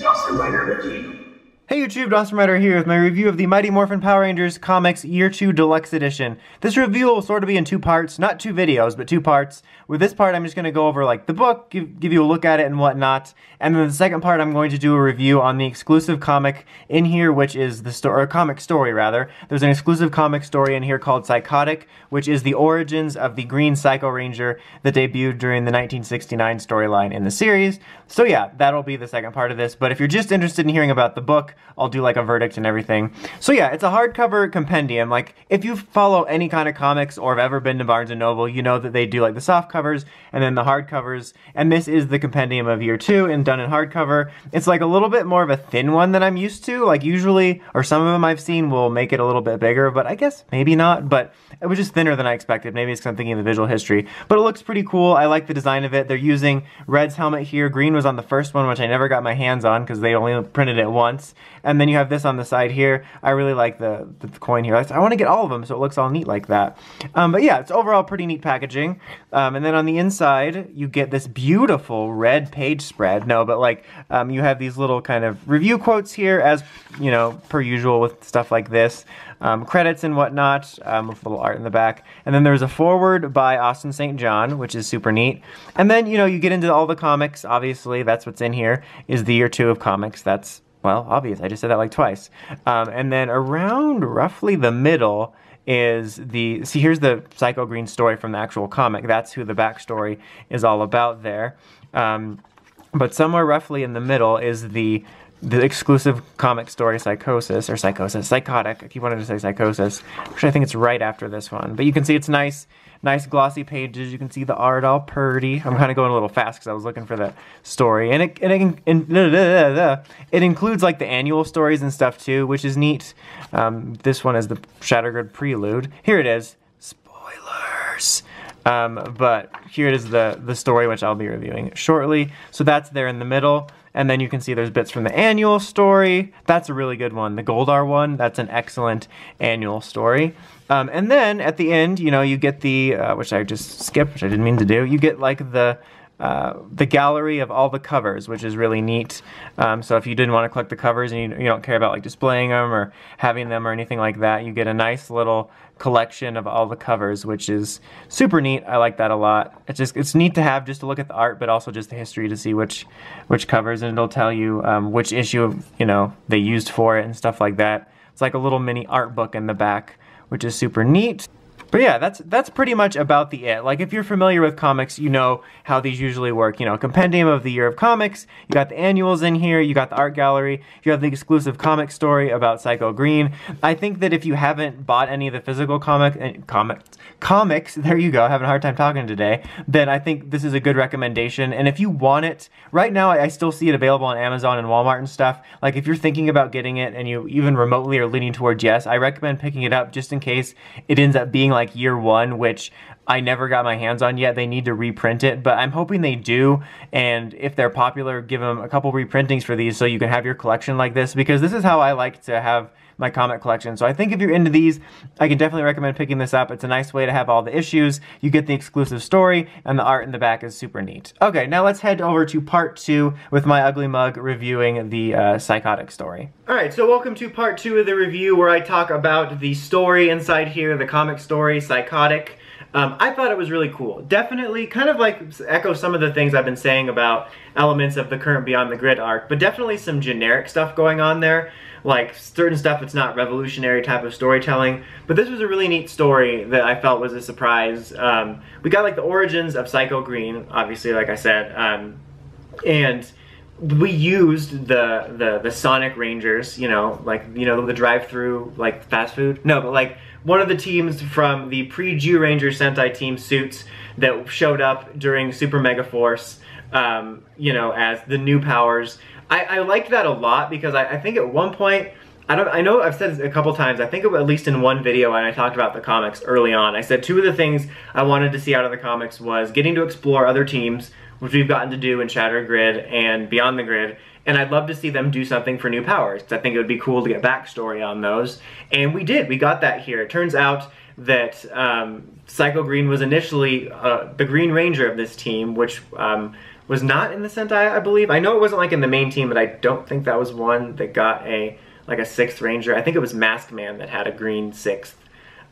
Dawson Rider Wiki. Hey YouTube, Dawson Rider here with my review of the Mighty Morphin Power Rangers Comics Year 2 Deluxe Edition. This review will sort of be in two parts, not two videos, but two parts. With this part, I'm just going to go over like the book, give you a look at it and whatnot. And then the second part, I'm going to do a review on the exclusive comic in here, which is the story, or comic story rather. There's an exclusive comic story in here called Psychotic, which is the origins of the Green Psycho Ranger that debuted during the 1969 storyline in the series. So yeah, that'll be the second part of this. But if you're just interested in hearing about the book, I'll do like a verdict and everything. So yeah, it's a hardcover compendium. Like, if you follow any kind of comics or have ever been to Barnes & Noble, you know that they do like the soft covers and then the hardcovers. And this is the compendium of Year 2 and done in hardcover. It's like a little bit more of a thin one than I'm used to. Like usually, or some of them I've seen will make it a little bit bigger, but I guess maybe not. But it was just thinner than I expected. Maybe it's because I'm thinking of the visual history. But it looks pretty cool. I like the design of it. They're using Red's helmet here. Green was on the first one, which I never got my hands on because they only printed it once. And then you have this on the side here. I really like the coin here. I want to get all of them so it looks all neat like that. But yeah, it's overall pretty neat packaging. And then on the inside, you get this beautiful red page spread. No, but like you have these little kind of review quotes here, as you know, per usual with stuff like this. Credits and whatnot, with a little art in the back. And then there's a foreword by Austin St. John, which is super neat. And then, you know, you get into all the comics. Obviously, that's what's in here, is the Year 2 of comics. That's, well, obvious. I just said that like twice. And then around roughly the middle is the, see, here's the Psycho Green story from the actual comic. That's who the backstory is all about there. But somewhere roughly in the middle is the exclusive comic story Psychosis, or Psychotic. I keep wanting to say Psychosis. Actually, I think it's right after this one. But you can see it's nice glossy pages. You can see the art all purty. I'm kind of going a little fast because I was looking for the story. And it includes like the annual stories and stuff too, which is neat. This one is the Shattergrid Prelude. Here it is. Spoilers. But here it is, the story, which I'll be reviewing shortly. So that's there in the middle. And then you can see there's bits from the annual story. That's a really good one. The Goldar one, that's an excellent annual story. And then at the end, you know, you get the, which I just skipped, which I didn't mean to do, you get like the gallery of all the covers, which is really neat. So if you didn't want to collect the covers and you don't care about like displaying them or having them or anything like that, you get a nice little collection of all the covers, which is super neat. I like that a lot. It's neat to have just to look at the art, but also just the history to see which covers, and it'll tell you which issue, you know, they used for it and stuff like that. It's like a little mini art book in the back, which is super neat. But yeah, that's pretty much about it. Like, if you're familiar with comics, you know how these usually work. You know, compendium of the year of comics, you got the annuals in here, you got the art gallery, you have the exclusive comic story about Psycho Green. I think that if you haven't bought any of the physical comics, there you go, having a hard time talking today, then I think this is a good recommendation. And if you want it, right now I still see it available on Amazon and Walmart and stuff. Like, if you're thinking about getting it and you even remotely are leaning towards yes, I recommend picking it up just in case it ends up being like Year 1, which I never got my hands on yet. They need to reprint it, but I'm hoping they do. And if they're popular, give them a couple reprintings for these so you can have your collection like this, because this is how I like to have my comic collection. So I think if you're into these, I can definitely recommend picking this up. It's a nice way to have all the issues. You get the exclusive story, and the art in the back is super neat. Okay, now let's head over to part 2 with my ugly mug reviewing the Psychotic story. Alright, so welcome to part 2 of the review, where I talk about the story inside here, the comic story, Psychotic. I thought it was really cool. Definitely kind of like echo some of the things I've been saying about elements of the current Beyond the Grid arc, but definitely some generic stuff going on there. Like certain stuff that's not revolutionary type of storytelling. But this was a really neat story that I felt was a surprise. We got like the origins of Psycho Green, obviously, like I said, and we used the Sonic Rangers, you know, like, you know, the drive-through, like, fast food? No, but like one of the teams from the pre-Jew Ranger Sentai team suits that showed up during Super Mega Force, you know, as the new powers. I liked that a lot because I think at one point, I know I've said this a couple times, I think at least in one video when I talked about the comics early on, I said two of the things I wanted to see out of the comics was getting to explore other teams, which we've gotten to do in Shattered Grid and Beyond the Grid, and I'd love to see them do something for new powers, because I think it would be cool to get backstory on those, and we did. We got that here. It turns out that Psycho Green was initially the Green Ranger of this team, which was not in the Sentai, I believe. I know it wasn't like in the main team, but I don't think that was one that got a 6th Ranger. I think it was Mask Man that had a green 6th.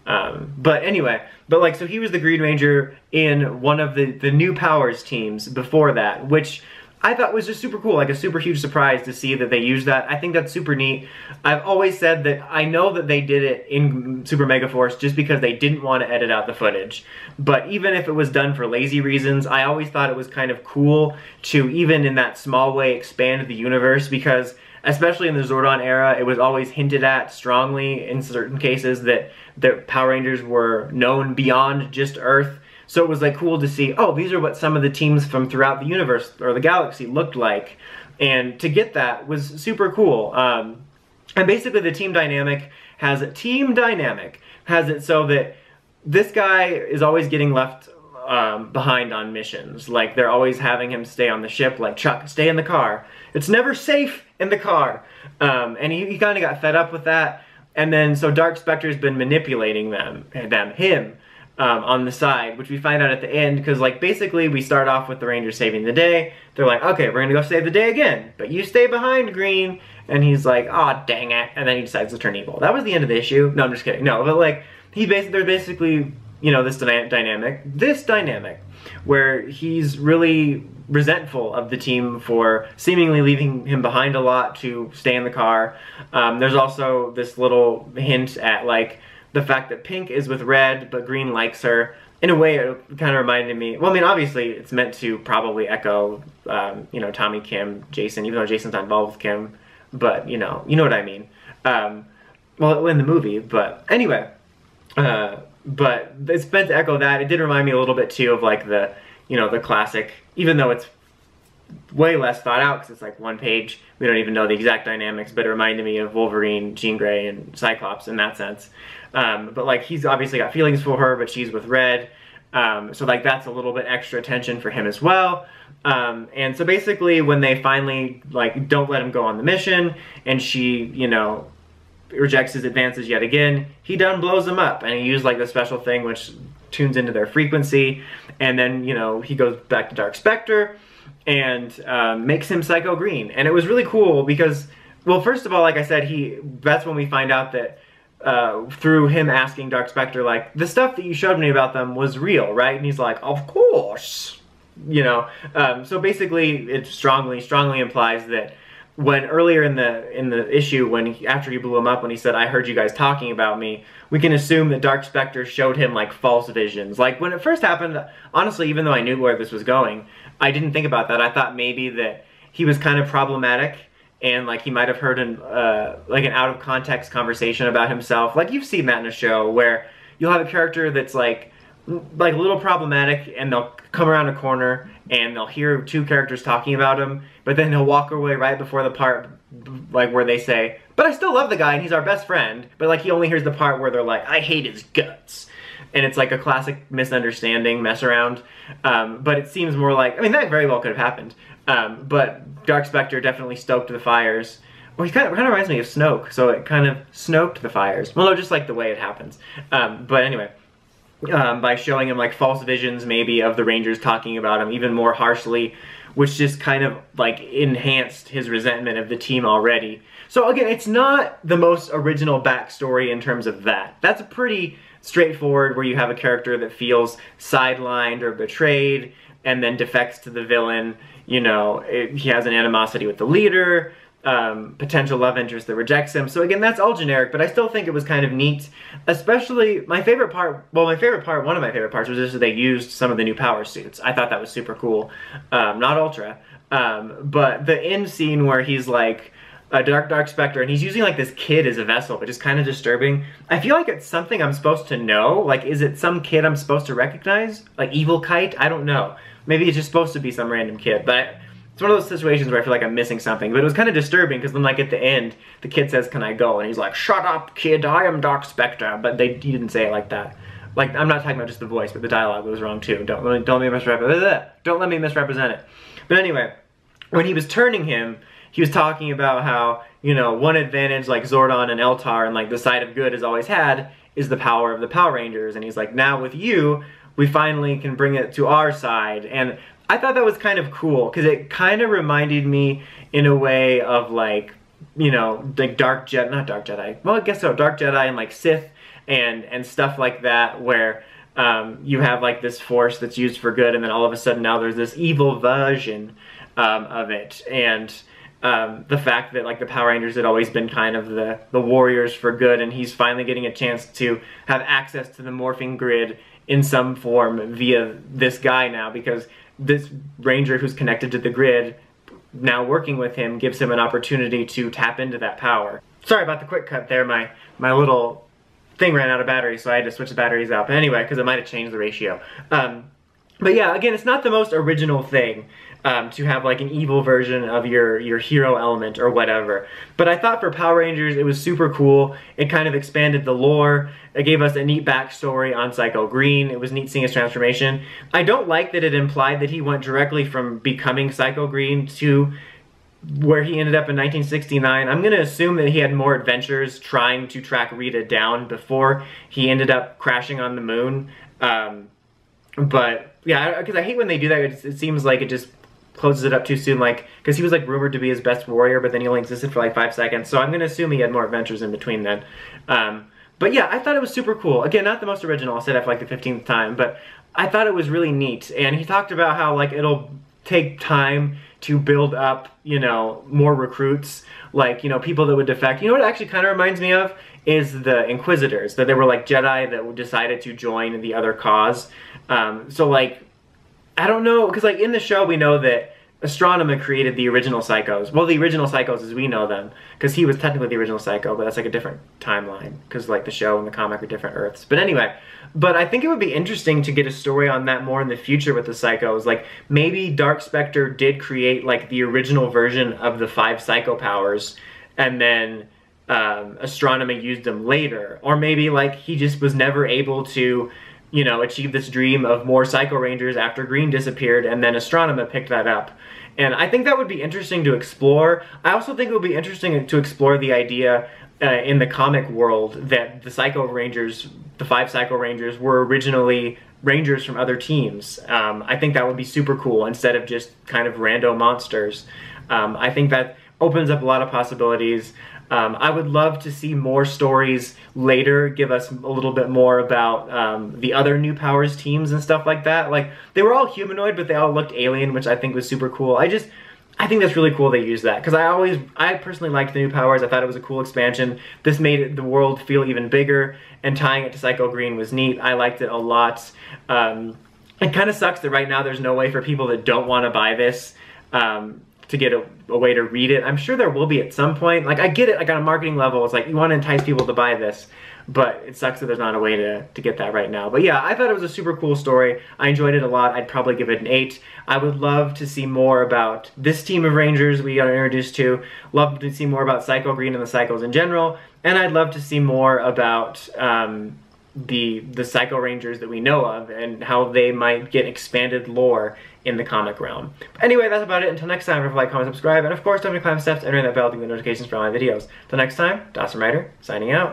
But anyway, so he was the Green Ranger in one of the New Powers teams before that, which I thought was just super cool, like a super huge surprise to see that they used that. I think that's super neat. I've always said that I know that they did it in Super Mega Force just because they didn't want to edit out the footage. But even if it was done for lazy reasons, I always thought it was kind of cool to, even in that small way, expand the universe, because especially in the Zordon era, it was always hinted at strongly in certain cases that the Power Rangers were known beyond just Earth. So it was like cool to see, oh, these are what some of the teams from throughout the universe or the galaxy looked like. And to get that was super cool. And basically the team dynamic has it so that this guy is always getting left behind on missions. Like, they're always having him stay on the ship, like, Chuck, stay in the car. It's never safe in the car. And he kind of got fed up with that. And then, so Dark Spectre's been manipulating him, on the side, which we find out at the end, because, like, basically we start off with the Rangers saving the day. They're like, okay, we're gonna go save the day again, but you stay behind, Green. And he's like, aw, dang it. And then he decides to turn evil. That was the end of the issue. No, I'm just kidding. No, but, like, they're basically, you know, this dynamic where he's really resentful of the team for seemingly leaving him behind a lot to stay in the car. There's also this little hint at, like, the fact that Pink is with Red, but Green likes her. In a way, it kind of reminded me, well, I mean, obviously, it's meant to probably echo, you know, Tommy, Kim, Jason, even though Jason's not involved with Kim, but, you know what I mean. Well, in the movie, but anyway, but it's meant to echo that. It did remind me a little bit, too, of, like, the, you know, the classic, even though it's way less thought out, because it's like one page, we don't even know the exact dynamics, but it reminded me of Wolverine, Jean Grey, and Cyclops in that sense. But, like, he's obviously got feelings for her, but she's with Red, so, like, that's a little bit extra attention for him as well. And so basically, when they finally, like, don't let him go on the mission, and she, you know, rejects his advances yet again, he done blows them up, and he used, like, the special thing which tunes into their frequency, and then, you know, he goes back to Dark Spectre, and makes him Psycho Green. And it was really cool because, well, first of all, like I said, that's when we find out that through him asking Dark Spectre, like, the stuff that you showed me about them was real, right? And he's like, of course, you know. So basically, it strongly implies that when earlier in the issue, after he blew him up, when he said, I heard you guys talking about me, we can assume that Dark Spectre showed him, like, false visions. Like, when it first happened, honestly, even though I knew where this was going, I didn't think about that. I thought maybe that he was kind of problematic, and, like, he might have heard like an out-of-context conversation about himself. Like, you've seen that in a show where you'll have a character that's, like a little problematic, and they'll come around a corner, and they'll hear two characters talking about him, but then he'll walk away right before the part, like, where they say, but I still love the guy, and he's our best friend, but, like, he only hears the part where they're like, I hate his guts. And it's like a classic misunderstanding, mess around. But it seems more like, I mean, that very well could have happened. But Dark Spectre definitely stoked the fires. Well, he kind of reminds me of Snoke, so it kind of snoked the fires. Well, no, just like the way it happens. But anyway, by showing him, like, false visions maybe of the Rangers talking about him even more harshly, which just kind of, like, enhanced his resentment of the team already. So again, it's not the most original backstory in terms of that. That's a pretty straightforward, where you have a character that feels sidelined or betrayed and then defects to the villain. You know, he has an animosity with the leader, potential love interest that rejects him. So again, that's all generic, but I still think it was kind of neat. Especially, one of my favorite parts was just that they used some of the new power suits. I thought that was super cool. Not Ultra, but the end scene where he's like, a Dark Spectre, and he's using, like, this kid as a vessel, which is kind of disturbing. I feel like it's something I'm supposed to know. Like, is it some kid I'm supposed to recognize? Like, Evil Kite? I don't know. Maybe it's just supposed to be some random kid, but it's one of those situations where I feel like I'm missing something. But it was kind of disturbing, because then, like, at the end, the kid says, can I go? And he's like, shut up, kid, I am Dark Spectre. But he didn't say it like that. Like, I'm not talking about just the voice, but the dialogue was wrong, too. Don't let me misrepresent it. But anyway, when he was turning him, he was talking about how, you know, one advantage, like, Zordon and Eltar and, like, the side of good has always had is the power of the Power Rangers. And he's like, now with you, we finally can bring it to our side. And I thought that was kind of cool because it kind of reminded me in a way of like, you know, like Dark Jedi, not Dark Jedi, well I guess so, Dark Jedi and like Sith and stuff like that, where you have like this force that's used for good, and then all of a sudden now there's this evil version of it. And the fact that like the Power Rangers had always been kind of the warriors for good, and he's finally getting a chance to have access to the morphing grid in some form via this guy now, because this ranger who's connected to the grid now working with him gives him an opportunity to tap into that power. Sorry about the quick cut there, my little thing ran out of battery, so I had to switch the batteries out. But anyway, because it might have changed the ratio. But yeah, again, it's not the most original thing to have like an evil version of your hero element or whatever. But I thought for Power Rangers it was super cool. It kind of expanded the lore. It gave us a neat backstory on Psycho Green. It was neat seeing his transformation. I don't like that it implied that he went directly from becoming Psycho Green to where he ended up in 1969. I'm going to assume that he had more adventures trying to track Rita down before he ended up crashing on the moon. But yeah, because I hate when they do that. It seems like it just closes it up too soon, like, because he was like rumored to be his best warrior, but then he only existed for like 5 seconds, so I'm going to assume he had more adventures in between then. But yeah, I thought it was super cool. Again, not the most original, I'll say that for like the 15th time, but I thought it was really neat. And he talked about how like it'll take time to build up, you know, more recruits, like, you know, people that would defect. You know what it actually kind of reminds me of is the Inquisitors, that they were like Jedi that decided to join the other cause. So like, I don't know, because like in the show we know that Astronema created the original Psychos. Well, the original Psychos as we know them, because he was technically the original Psycho, but that's like a different timeline, because like the show and the comic are different Earths. But anyway, but I think it would be interesting to get a story on that more in the future with the Psychos. Like maybe Dark Spectre did create like the original version of the 5 Psycho powers, and then Astronema used them later. Or maybe like he just was never able to, you know, achieve this dream of more Psycho Rangers after Green disappeared, and then Astronema picked that up. And I think that would be interesting to explore. I also think it would be interesting to explore the idea in the comic world that the Psycho Rangers, the 5 Psycho Rangers, were originally Rangers from other teams. I think that would be super cool instead of just kind of rando monsters. I think that opens up a lot of possibilities. I would love to see more stories later, give us a little bit more about the other New Powers teams and stuff like that. Like, they were all humanoid, but they all looked alien, which I think was super cool. I think that's really cool they used that, because I personally liked the New Powers. I thought it was a cool expansion. This made the world feel even bigger, and tying it to Psycho Green was neat. I liked it a lot. It kind of sucks that right now there's no way for people that don't want to buy this to get a way to read it. I'm sure there will be at some point. Like, I get it, like on a marketing level, it's like you want to entice people to buy this, but it sucks that there's not a way to get that right now. But yeah, I thought it was a super cool story. I enjoyed it a lot. I'd probably give it an 8. I would love to see more about this team of Rangers we got introduced to. Love to see more about Psycho Green and the Psychos in general. And I'd love to see more about the Psycho Rangers that we know of and how they might get expanded lore in the comic realm. But anyway, that's about it. Until next time, remember to like, comment, subscribe, and of course, don't forget to climb steps, entering that bell to get notifications for all my videos. Until next time, Dawson Ryder, signing out.